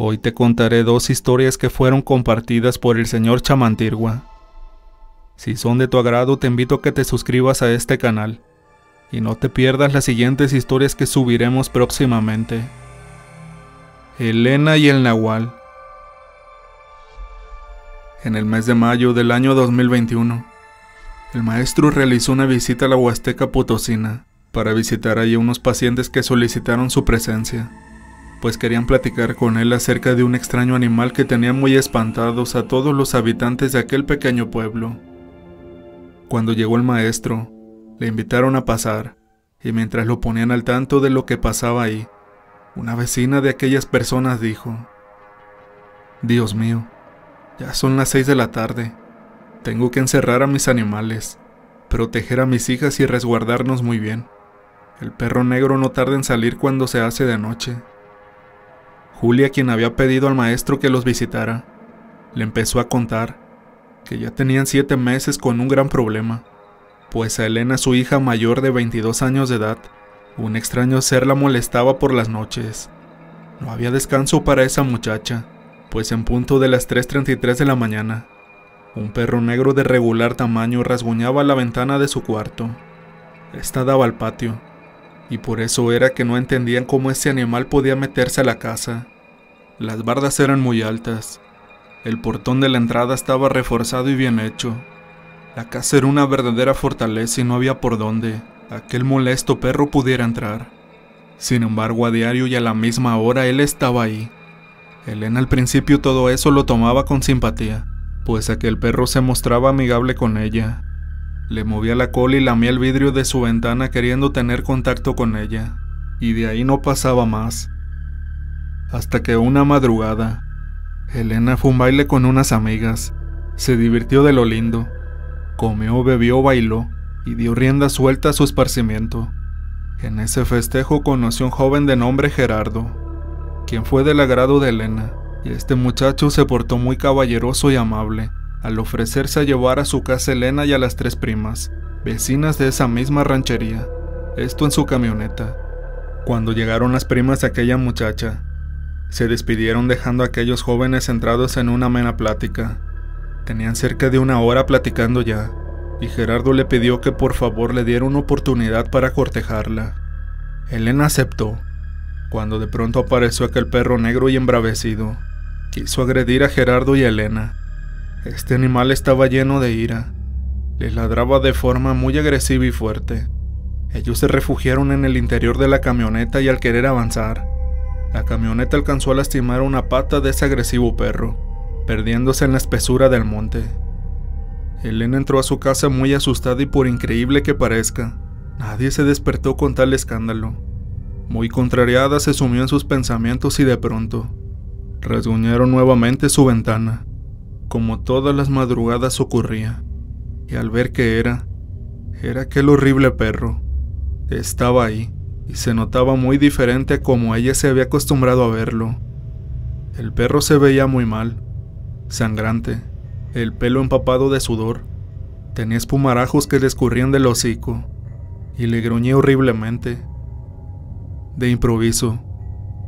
Hoy te contaré dos historias que fueron compartidas por el señor Chamantirwa. Si son de tu agrado, te invito a que te suscribas a este canal y no te pierdas las siguientes historias que subiremos próximamente. Elena y el Nahual. En el mes de mayo del año 2021, el maestro realizó una visita a la Huasteca Potosina para visitar allí a unos pacientes que solicitaron su presencia, pues querían platicar con él acerca de un extraño animal que tenía muy espantados a todos los habitantes de aquel pequeño pueblo. Cuando llegó el maestro, le invitaron a pasar, y mientras lo ponían al tanto de lo que pasaba ahí, una vecina de aquellas personas dijo: «Dios mío, ya son las 6 de la tarde. Tengo que encerrar a mis animales, proteger a mis hijas y resguardarnos muy bien. El perro negro no tarda en salir cuando se hace de noche». Julia, quien había pedido al maestro que los visitara, le empezó a contar que ya tenían 7 meses con un gran problema, pues a Elena, su hija mayor de 22 años de edad, un extraño ser la molestaba por las noches. No había descanso para esa muchacha, pues en punto de las 3:33 de la mañana, un perro negro de regular tamaño rasguñaba la ventana de su cuarto. Esta daba al patio, y por eso era que no entendían cómo ese animal podía meterse a la casa. Las bardas eran muy altas. El portón de la entrada estaba reforzado y bien hecho. La casa era una verdadera fortaleza y no había por dónde aquel molesto perro pudiera entrar. Sin embargo, a diario y a la misma hora él estaba ahí. Elena al principio todo eso lo tomaba con simpatía, pues aquel perro se mostraba amigable con ella. Le movía la cola y lamía el vidrio de su ventana queriendo tener contacto con ella, y de ahí no pasaba más. Hasta que una madrugada, Elena fue a un baile con unas amigas, se divirtió de lo lindo, comió, bebió, bailó y dio rienda suelta a su esparcimiento. En ese festejo conoció a un joven de nombre Gerardo, quien fue del agrado de Elena, y este muchacho se portó muy caballeroso y amable al ofrecerse a llevar a su casa a Elena y a las 3 primas, vecinas de esa misma ranchería, esto en su camioneta. Cuando llegaron las primas de aquella muchacha, se despidieron dejando a aquellos jóvenes centrados en una amena plática. Tenían cerca de 1 hora platicando ya, y Gerardo le pidió que por favor le diera una oportunidad para cortejarla. Elena aceptó, cuando de pronto apareció aquel perro negro y embravecido. Quiso agredir a Gerardo y a Elena. Este animal estaba lleno de ira. Les ladraba de forma muy agresiva y fuerte. Ellos se refugiaron en el interior de la camioneta y al querer avanzar, la camioneta alcanzó a lastimar una pata de ese agresivo perro, perdiéndose en la espesura del monte. Elena entró a su casa muy asustada y, por increíble que parezca, nadie se despertó con tal escándalo. Muy contrariada, se sumió en sus pensamientos y de pronto rasguñaron nuevamente su ventana, como todas las madrugadas ocurría, y al ver que era aquel horrible perro. Estaba ahí, y se notaba muy diferente a como ella se había acostumbrado a verlo. El perro se veía muy mal, sangrante, el pelo empapado de sudor, tenía espumarajos que le escurrían del hocico, y le gruñía horriblemente. De improviso,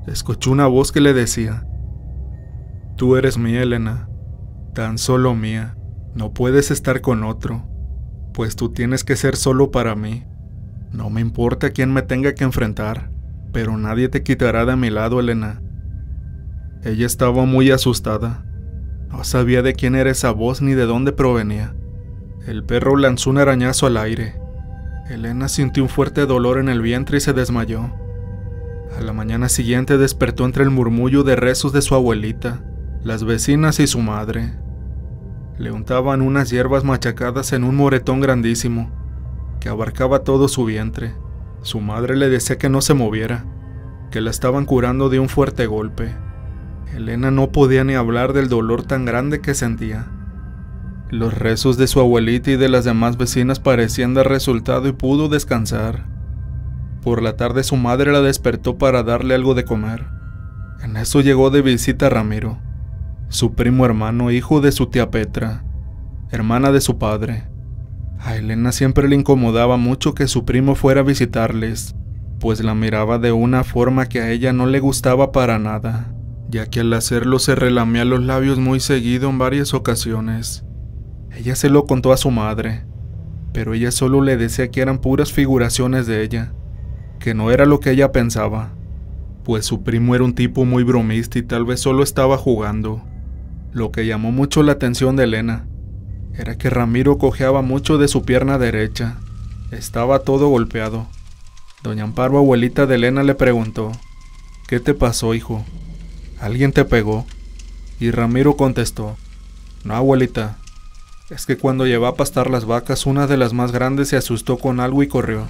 escuchó una voz que le decía: «Tú eres mía, Elena, tan solo mía, no puedes estar con otro, pues tú tienes que ser solo para mí. No me importa quién me tenga que enfrentar, pero nadie te quitará de mi lado, Elena». Ella estaba muy asustada. No sabía de quién era esa voz ni de dónde provenía. El perro lanzó un arañazo al aire. Elena sintió un fuerte dolor en el vientre y se desmayó. A la mañana siguiente despertó entre el murmullo de rezos de su abuelita, las vecinas y su madre. Le untaban unas hierbas machacadas en un moretón grandísimo que abarcaba todo su vientre. Su madre le decía que no se moviera, que la estaban curando de un fuerte golpe. Elena no podía ni hablar del dolor tan grande que sentía. Los rezos de su abuelita y de las demás vecinas parecían dar resultado y pudo descansar. Por la tarde su madre la despertó para darle algo de comer. En eso llegó de visita Ramiro, su primo hermano, hijo de su tía Petra, hermana de su padre. A Elena siempre le incomodaba mucho que su primo fuera a visitarles, pues la miraba de una forma que a ella no le gustaba para nada. ya que al hacerlo se relamía los labios muy seguido en varias ocasiones. Ella se lo contó a su madre, pero ella solo le decía que eran puras figuraciones de ella, que no era lo que ella pensaba, pues su primo era un tipo muy bromista y tal vez solo estaba jugando. Lo que llamó mucho la atención de Elena era que Ramiro cojeaba mucho de su pierna derecha. Estaba todo golpeado. Doña Amparo, abuelita de Elena, le preguntó: «¿Qué te pasó, hijo? ¿Alguien te pegó?». Y Ramiro contestó: «No, abuelita, es que cuando llevé a pastar las vacas, una de las más grandes se asustó con algo y corrió.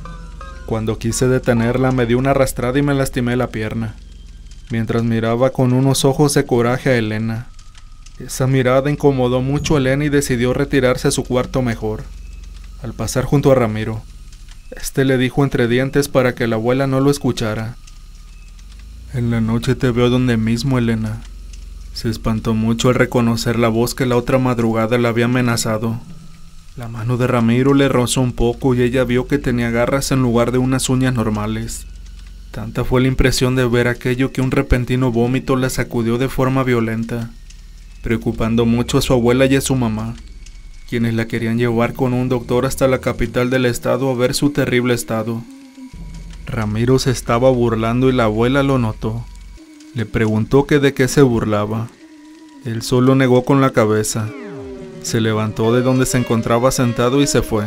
Cuando quise detenerla me dio una arrastrada y me lastimé la pierna», mientras miraba con unos ojos de coraje a Elena. Esa mirada incomodó mucho a Elena y decidió retirarse a su cuarto mejor. Al pasar junto a Ramiro, este le dijo entre dientes para que la abuela no lo escuchara: «En la noche te veo donde mismo, Elena». Se espantó mucho al reconocer la voz que la otra madrugada la había amenazado. La mano de Ramiro le rozó un poco y ella vio que tenía garras en lugar de unas uñas normales. Tanta fue la impresión de ver aquello que un repentino vómito la sacudió de forma violenta, preocupando mucho a su abuela y a su mamá, quienes la querían llevar con un doctor hasta la capital del estado a ver su terrible estado. Ramiro se estaba burlando y la abuela lo notó. Le preguntó que de qué se burlaba. Él solo negó con la cabeza. Se levantó de donde se encontraba sentado y se fue.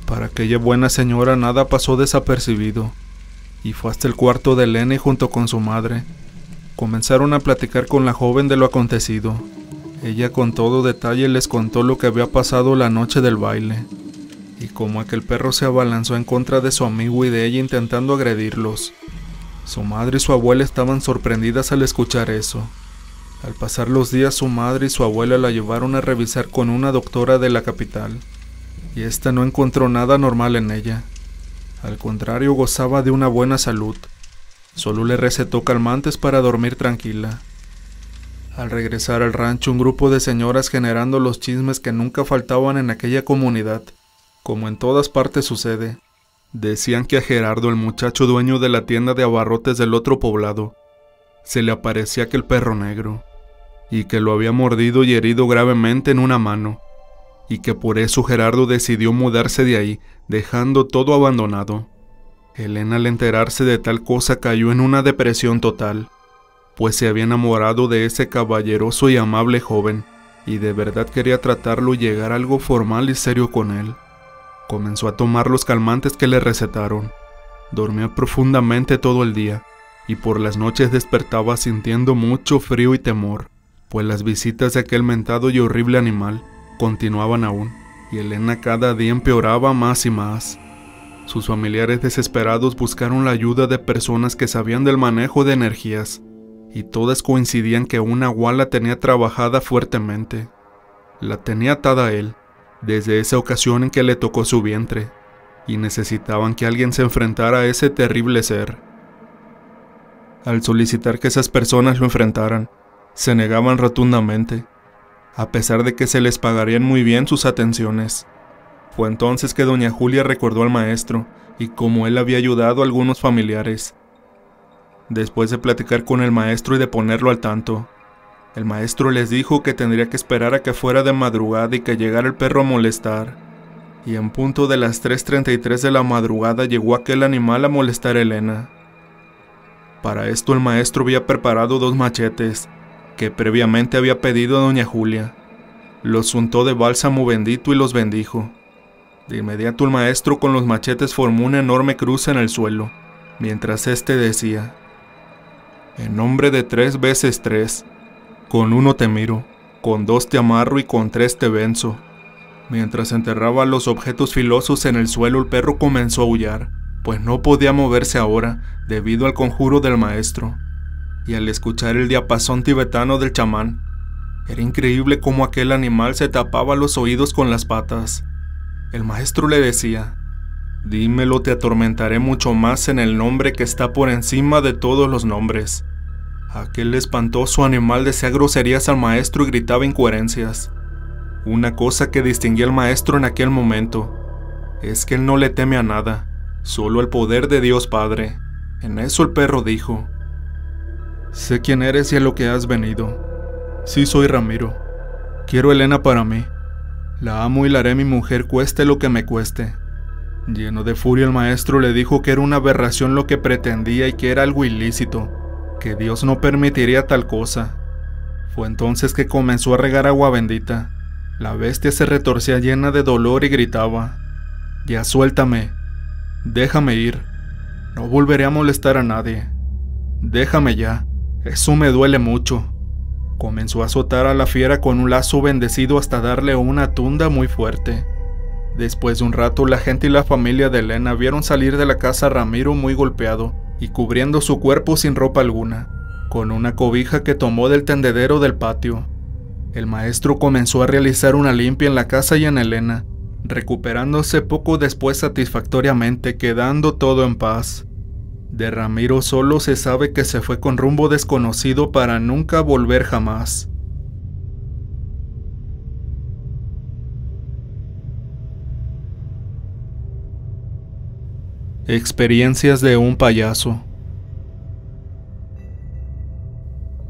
Para aquella buena señora nada pasó desapercibido, y fue hasta el cuarto de Elena y junto con su madre comenzaron a platicar con la joven de lo acontecido. Ella con todo detalle les contó lo que había pasado la noche del baile, y cómo aquel perro se abalanzó en contra de su amigo y de ella intentando agredirlos. Su madre y su abuela estaban sorprendidas al escuchar eso. Al pasar los días, su madre y su abuela la llevaron a revisar con una doctora de la capital, y ésta no encontró nada normal en ella. Al contrario, gozaba de una buena salud. Solo le recetó calmantes para dormir tranquila. Al regresar al rancho, un grupo de señoras, generando los chismes que nunca faltaban en aquella comunidad, como en todas partes sucede, decían que a Gerardo, el muchacho dueño de la tienda de abarrotes del otro poblado, se le aparecía aquel perro negro, y que lo había mordido y herido gravemente en una mano, y que por eso Gerardo decidió mudarse de ahí, dejando todo abandonado. Elena, al enterarse de tal cosa, cayó en una depresión total, pues se había enamorado de ese caballeroso y amable joven, y de verdad quería tratarlo y llegar a algo formal y serio con él. Comenzó a tomar los calmantes que le recetaron. Dormía profundamente todo el día, y por las noches despertaba sintiendo mucho frío y temor, pues las visitas de aquel mentado y horrible animal continuaban aún, y Elena cada día empeoraba más y más. Sus familiares desesperados buscaron la ayuda de personas que sabían del manejo de energías, y todas coincidían que una nahual la tenía trabajada fuertemente. La tenía atada a él, desde esa ocasión en que le tocó su vientre, y necesitaban que alguien se enfrentara a ese terrible ser. Al solicitar que esas personas lo enfrentaran, se negaban rotundamente, a pesar de que se les pagarían muy bien sus atenciones. Fue entonces que doña Julia recordó al maestro y cómo él había ayudado a algunos familiares. Después de platicar con el maestro y de ponerlo al tanto, el maestro les dijo que tendría que esperar a que fuera de madrugada y que llegara el perro a molestar. Y en punto de las 3:33 de la madrugada llegó aquel animal a molestar a Elena. Para esto el maestro había preparado 2 machetes, que previamente había pedido a doña Julia. Los untó de bálsamo bendito y los bendijo. De inmediato el maestro con los machetes formó una enorme cruz en el suelo, mientras éste decía: «En nombre de 3 veces 3, con 1 te miro, con 2 te amarro y con 3 te venzo». Mientras enterraba los objetos filosos en el suelo, el perro comenzó a aullar, pues no podía moverse ahora debido al conjuro del maestro. Y al escuchar el diapasón tibetano del chamán, era increíble cómo aquel animal se tapaba los oídos con las patas. El maestro le decía: «Dímelo, te atormentaré mucho más en el nombre que está por encima de todos los nombres». Aquel espantoso animal decía groserías al maestro y gritaba incoherencias. Una cosa que distinguía al maestro en aquel momento es que él no le teme a nada, solo al poder de Dios Padre. En eso el perro dijo: Sé quién eres y a lo que has venido. Sí, soy Ramiro. Quiero a Elena para mí. La amo y la haré mi mujer cueste lo que me cueste. Lleno de furia, el maestro le dijo que era una aberración lo que pretendía y que era algo ilícito, que Dios no permitiría tal cosa. Fue entonces que comenzó a regar agua bendita. La bestia se retorcía llena de dolor y gritaba: «Ya suéltame, déjame ir, no volveré a molestar a nadie, déjame ya, eso me duele mucho». Comenzó a azotar a la fiera con un lazo bendecido hasta darle una tunda muy fuerte. Después de un rato, la gente y la familia de Elena vieron salir de la casa a Ramiro muy golpeado y cubriendo su cuerpo sin ropa alguna, con una cobija que tomó del tendedero del patio. El maestro comenzó a realizar una limpia en la casa y en Elena, recuperándose poco después satisfactoriamente, quedando todo en paz. De Ramiro solo se sabe que se fue con rumbo desconocido para nunca volver jamás. Experiencias de un payaso.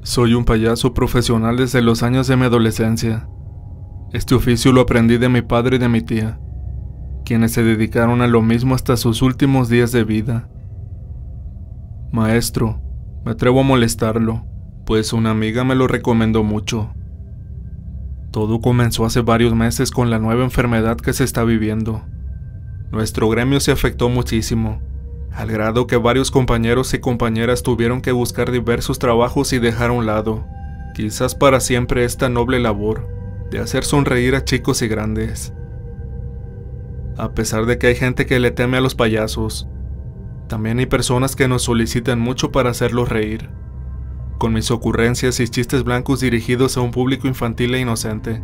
Soy un payaso profesional desde los años de mi adolescencia. Este oficio lo aprendí de mi padre y de mi tía, quienes se dedicaron a lo mismo hasta sus últimos días de vida. Maestro, me atrevo a molestarlo, pues una amiga me lo recomendó mucho. Todo comenzó hace varios meses con la nueva enfermedad que se está viviendo. Nuestro gremio se afectó muchísimo, al grado que varios compañeros y compañeras tuvieron que buscar diversos trabajos y dejar a un lado, quizás para siempre, esta noble labor de hacer sonreír a chicos y grandes. A pesar de que hay gente que le teme a los payasos, también hay personas que nos solicitan mucho para hacerlos reír. Con mis ocurrencias y chistes blancos dirigidos a un público infantil e inocente,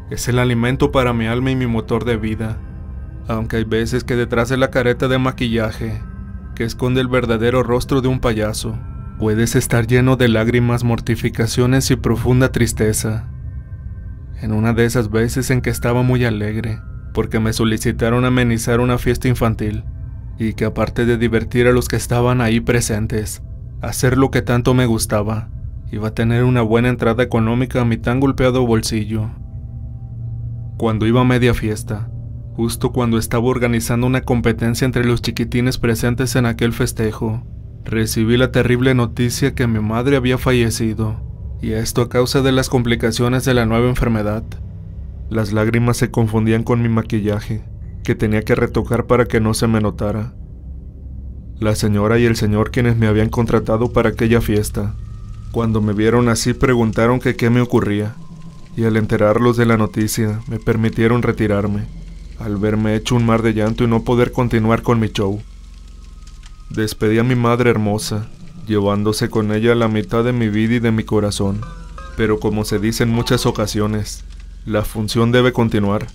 es el alimento para mi alma y mi motor de vida. Aunque hay veces que detrás de la careta de maquillaje, que esconde el verdadero rostro de un payaso, puedes estar lleno de lágrimas, mortificaciones y profunda tristeza. En una de esas veces en que estaba muy alegre, porque me solicitaron amenizar una fiesta infantil, y que aparte de divertir a los que estaban ahí presentes, hacer lo que tanto me gustaba, iba a tener una buena entrada económica a mi tan golpeado bolsillo. Cuando iba a media fiesta, justo cuando estaba organizando una competencia entre los chiquitines presentes en aquel festejo, recibí la terrible noticia que mi madre había fallecido, y esto a causa de las complicaciones de la nueva enfermedad. Las lágrimas se confundían con mi maquillaje, que tenía que retocar para que no se me notara. La señora y el señor quienes me habían contratado para aquella fiesta, cuando me vieron así preguntaron que qué me ocurría, y al enterarlos de la noticia me permitieron retirarme, al verme hecho un mar de llanto y no poder continuar con mi show. Despedí a mi madre hermosa, llevándose con ella la mitad de mi vida y de mi corazón, pero como se dice en muchas ocasiones, la función debe continuar.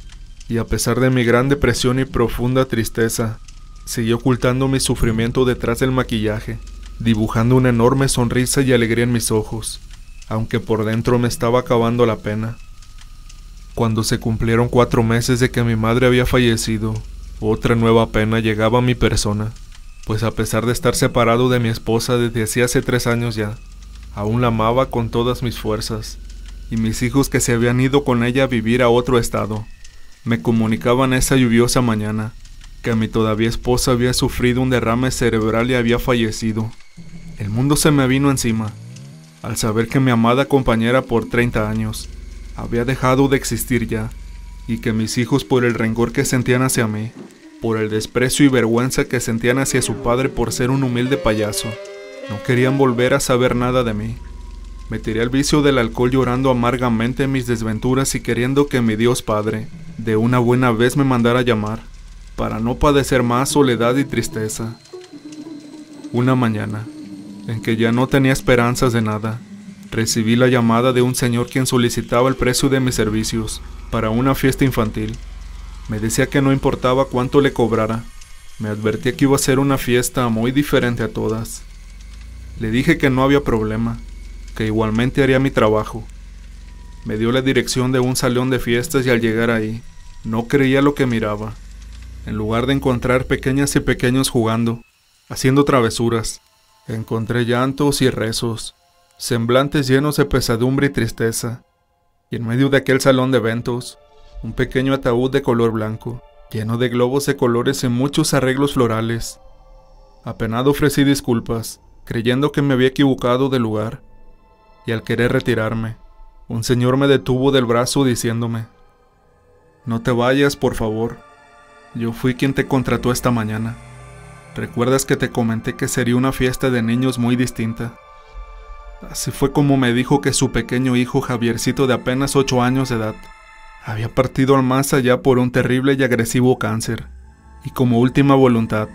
Y a pesar de mi gran depresión y profunda tristeza, seguí ocultando mi sufrimiento detrás del maquillaje, dibujando una enorme sonrisa y alegría en mis ojos, aunque por dentro me estaba acabando la pena. Cuando se cumplieron 4 meses de que mi madre había fallecido, otra nueva pena llegaba a mi persona, pues a pesar de estar separado de mi esposa desde hacía hace 3 años ya, aún la amaba con todas mis fuerzas, y mis hijos que se habían ido con ella a vivir a otro estado, me comunicaban esa lluviosa mañana que mi todavía esposa había sufrido un derrame cerebral y había fallecido. El mundo se me vino encima, al saber que mi amada compañera por 30 años había dejado de existir ya, y que mis hijos, por el rencor que sentían hacia mí, por el desprecio y vergüenza que sentían hacia su padre por ser un humilde payaso, no querían volver a saber nada de mí. Me tiré al vicio del alcohol llorando amargamente mis desventuras y queriendo que mi Dios Padre de una buena vez me mandara llamar, para no padecer más soledad y tristeza. Una mañana, en que ya no tenía esperanzas de nada, recibí la llamada de un señor quien solicitaba el precio de mis servicios para una fiesta infantil. Me decía que no importaba cuánto le cobrara, me advertía que iba a ser una fiesta muy diferente a todas. Le dije que no había problema, que igualmente haría mi trabajo. Me dio la dirección de un salón de fiestas y al llegar ahí, no creía lo que miraba. En lugar de encontrar pequeñas y pequeños jugando, haciendo travesuras, encontré llantos y rezos. semblantes llenos de pesadumbre y tristeza, y en medio de aquel salón de eventos, un pequeño ataúd de color blanco, lleno de globos de colores y muchos arreglos florales. Apenado ofrecí disculpas, creyendo que me había equivocado de lugar, y al querer retirarme, un señor me detuvo del brazo diciéndome: «No te vayas, por favor. Yo fui quien te contrató esta mañana. ¿Recuerdas que te comenté que sería una fiesta de niños muy distinta?». Así fue como me dijo que su pequeño hijo Javiercito, de apenas 8 años de edad, había partido al más allá por un terrible y agresivo cáncer, y como última voluntad,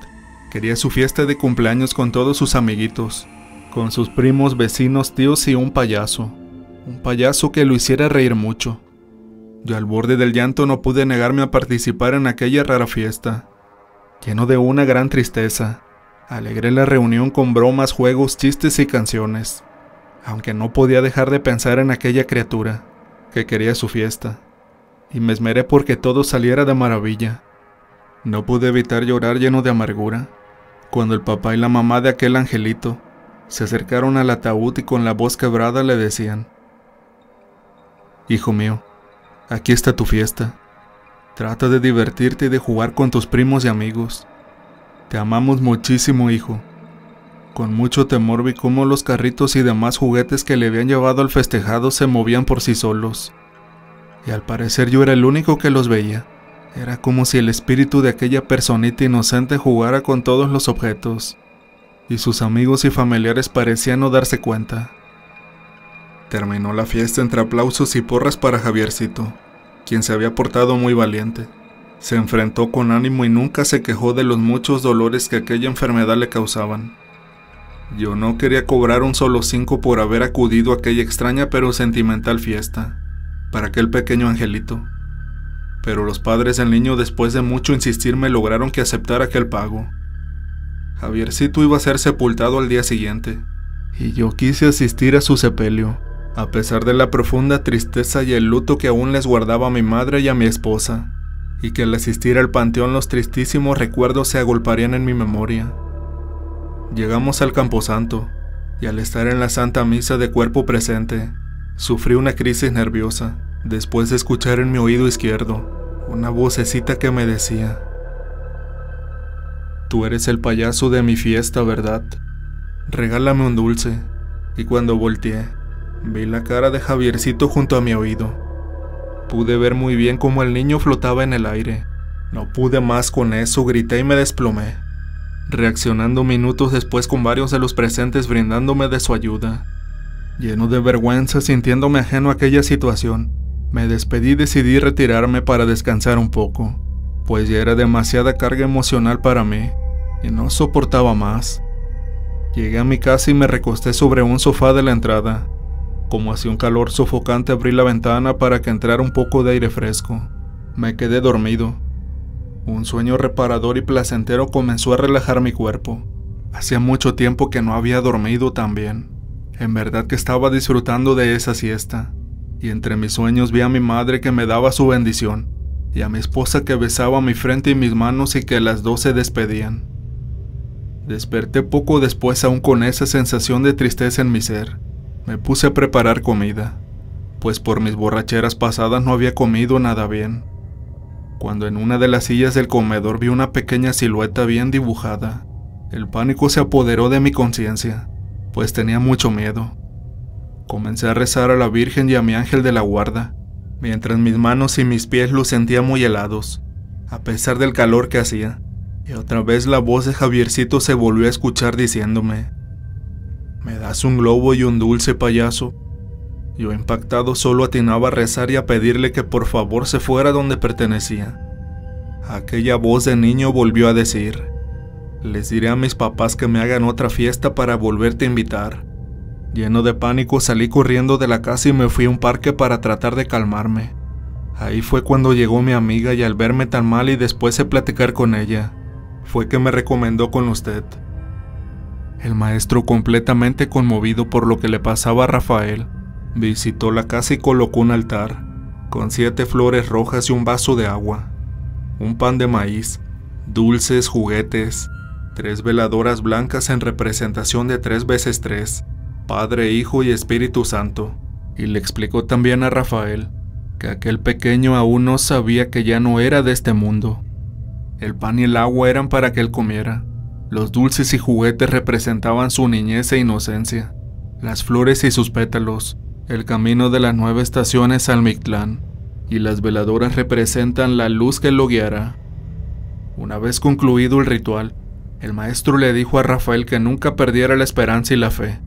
quería su fiesta de cumpleaños con todos sus amiguitos, con sus primos, vecinos, tíos y un payaso que lo hiciera reír mucho. Yo, al borde del llanto, no pude negarme a participar en aquella rara fiesta. Lleno de una gran tristeza, alegré la reunión con bromas, juegos, chistes y canciones, aunque no podía dejar de pensar en aquella criatura que quería su fiesta, y me esmeré porque todo saliera de maravilla. No pude evitar llorar lleno de amargura cuando el papá y la mamá de aquel angelito se acercaron al ataúd y con la voz quebrada le decían: «Hijo mío, aquí está tu fiesta. Trata de divertirte y de jugar con tus primos y amigos. Te amamos muchísimo, hijo». Con mucho temor vi cómo los carritos y demás juguetes que le habían llevado al festejado se movían por sí solos, y al parecer yo era el único que los veía. Era como si el espíritu de aquella personita inocente jugara con todos los objetos, y sus amigos y familiares parecían no darse cuenta. Terminó la fiesta entre aplausos y porras para Javiercito, quien se había portado muy valiente. Se enfrentó con ánimo y nunca se quejó de los muchos dolores que aquella enfermedad le causaban. Yo no quería cobrar un solo 5 por haber acudido a aquella extraña pero sentimental fiesta para aquel pequeño angelito, pero los padres del niño, después de mucho insistirme, lograron que aceptara aquel pago. Javiercito iba a ser sepultado al día siguiente, y yo quise asistir a su sepelio, a pesar de la profunda tristeza y el luto que aún les guardaba a mi madre y a mi esposa, y que al asistir al panteón los tristísimos recuerdos se agolparían en mi memoria. Llegamos al camposanto, y al estar en la Santa Misa de cuerpo presente, sufrí una crisis nerviosa, después de escuchar en mi oído izquierdo una vocecita que me decía: «Tú eres el payaso de mi fiesta, ¿verdad? Regálame un dulce». Y cuando volteé, vi la cara de Javiercito junto a mi oído. Pude ver muy bien cómo el niño flotaba en el aire. No pude más con eso, grité y me desplomé, reaccionando minutos después con varios de los presentes brindándome de su ayuda. Lleno de vergüenza, sintiéndome ajeno a aquella situación, me despedí y decidí retirarme para descansar un poco, pues ya era demasiada carga emocional para mí, y no soportaba más. Llegué a mi casa y me recosté sobre un sofá de la entrada. Como hacía un calor sofocante, abrí la ventana para que entrara un poco de aire fresco. Me quedé dormido. Un sueño reparador y placentero comenzó a relajar mi cuerpo. Hacía mucho tiempo que no había dormido tan bien. En verdad que estaba disfrutando de esa siesta, y entre mis sueños vi a mi madre que me daba su bendición, y a mi esposa que besaba mi frente y mis manos y que las dos se despedían. Desperté poco después, aún con esa sensación de tristeza en mi ser. Me puse a preparar comida, pues por mis borracheras pasadas no había comido nada bien. Cuando en una de las sillas del comedor vi una pequeña silueta bien dibujada, el pánico se apoderó de mi conciencia, pues tenía mucho miedo. Comencé a rezar a la Virgen y a mi ángel de la guarda, mientras mis manos y mis pies los sentía muy helados, a pesar del calor que hacía, y otra vez la voz de Javiercito se volvió a escuchar diciéndome: «¿Me das un globo y un dulce, payaso?». Yo, impactado, solo atinaba a rezar y a pedirle que por favor se fuera donde pertenecía. Aquella voz de niño volvió a decir: «Les diré a mis papás que me hagan otra fiesta para volverte a invitar». Lleno de pánico salí corriendo de la casa y me fui a un parque para tratar de calmarme. Ahí fue cuando llegó mi amiga, y al verme tan mal y después de platicar con ella, fue que me recomendó con usted. El maestro, completamente conmovido por lo que le pasaba a Rafael, visitó la casa y colocó un altar, con 7 flores rojas y un vaso de agua, un pan de maíz, dulces, juguetes, 3 veladoras blancas en representación de 3 veces 3, Padre, Hijo y Espíritu Santo, y le explicó también a Rafael que aquel pequeño aún no sabía que ya no era de este mundo. El pan y el agua eran para que él comiera. Los dulces y juguetes representaban su niñez e inocencia. Las flores y sus pétalos, el camino de las 9 estaciones al Mictlán, y las veladoras representan la luz que lo guiará. Una vez concluido el ritual, el maestro le dijo a Rafael que nunca perdiera la esperanza y la fe,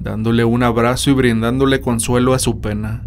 dándole un abrazo y brindándole consuelo a su pena.